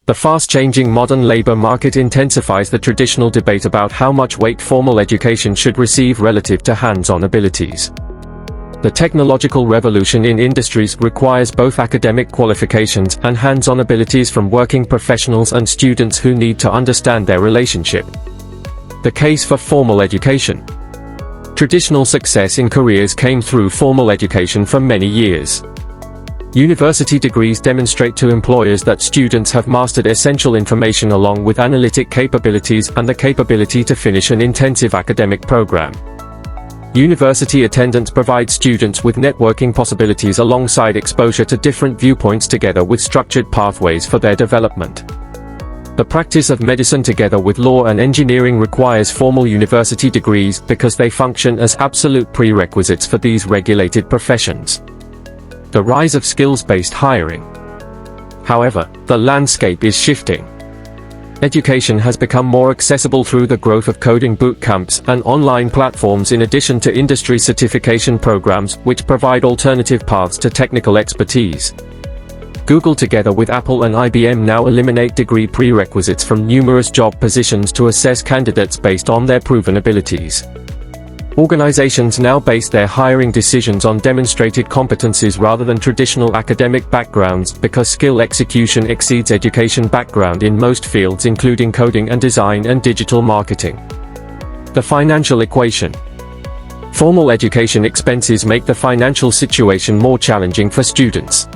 The fast-changing modern labor market intensifies the traditional debate about how much weight formal education should receive relative to hands-on abilities. The technological revolution in industries requires both academic qualifications and hands-on abilities from working professionals and students who need to understand their relationship. The case for formal education. Traditional success in careers came through formal education for many years. University degrees demonstrate to employers that students have mastered essential information along with analytic capabilities and the capability to finish an intensive academic program. University attendance provides students with networking possibilities alongside exposure to different viewpoints together with structured pathways for their development. The practice of medicine together with law and engineering requires formal university degrees because they function as absolute prerequisites for these regulated professions. The rise of skills-based hiring. However, the landscape is shifting. Education has become more accessible through the growth of coding boot camps and online platforms in addition to industry certification programs which provide alternative paths to technical expertise. Google together with Apple and IBM now eliminate degree prerequisites from numerous job positions to assess candidates based on their proven abilities. Organizations now base their hiring decisions on demonstrated competencies rather than traditional academic backgrounds because skill execution exceeds education background in most fields including coding and design and digital marketing. The financial equation. Formal education expenses make the financial situation more challenging for students.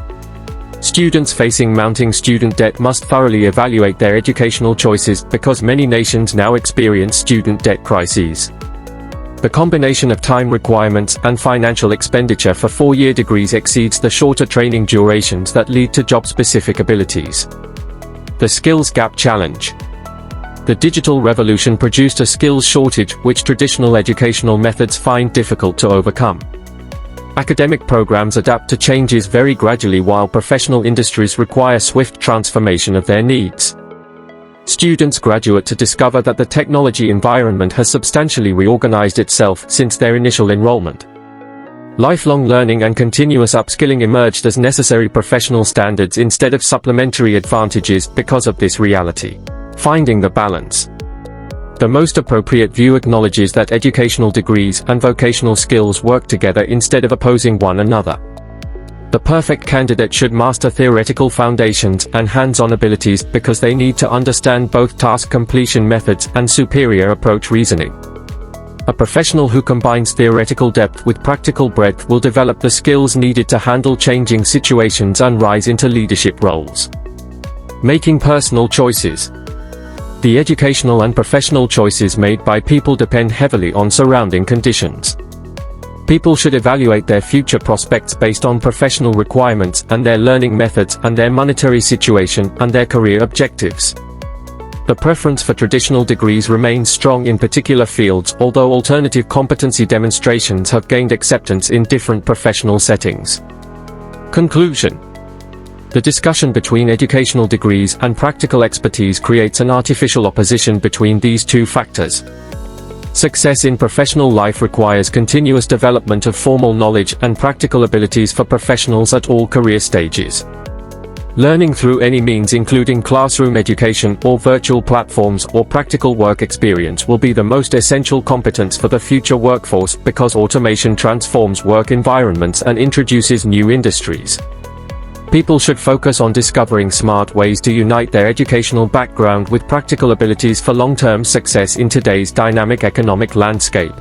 Students facing mounting student debt must thoroughly evaluate their educational choices because many nations now experience student debt crises. The combination of time requirements and financial expenditure for four-year degrees exceeds the shorter training durations that lead to job-specific abilities. The skills gap challenge. The digital revolution produced a skills shortage which traditional educational methods find difficult to overcome. Academic programs adapt to changes very gradually while professional industries require swift transformation of their needs. Students graduate to discover that the technology environment has substantially reorganized itself since their initial enrollment. Lifelong learning and continuous upskilling emerged as necessary professional standards instead of supplementary advantages because of this reality. Finding the balance. The most appropriate view acknowledges that educational degrees and vocational skills work together instead of opposing one another. The perfect candidate should master theoretical foundations and hands-on abilities because they need to understand both task completion methods and superior approach reasoning. A professional who combines theoretical depth with practical breadth will develop the skills needed to handle changing situations and rise into leadership roles. Making personal choices. The educational and professional choices made by people depend heavily on surrounding conditions. People should evaluate their future prospects based on professional requirements and their learning methods and their monetary situation and their career objectives. The preference for traditional degrees remains strong in particular fields, although alternative competency demonstrations have gained acceptance in different professional settings. Conclusion. The discussion between educational degrees and practical expertise creates an artificial opposition between these two factors. Success in professional life requires continuous development of formal knowledge and practical abilities for professionals at all career stages. Learning through any means including classroom education or virtual platforms or practical work experience will be the most essential competence for the future workforce because automation transforms work environments and introduces new industries. People should focus on discovering smart ways to unite their educational background with practical abilities for long-term success in today's dynamic economic landscape.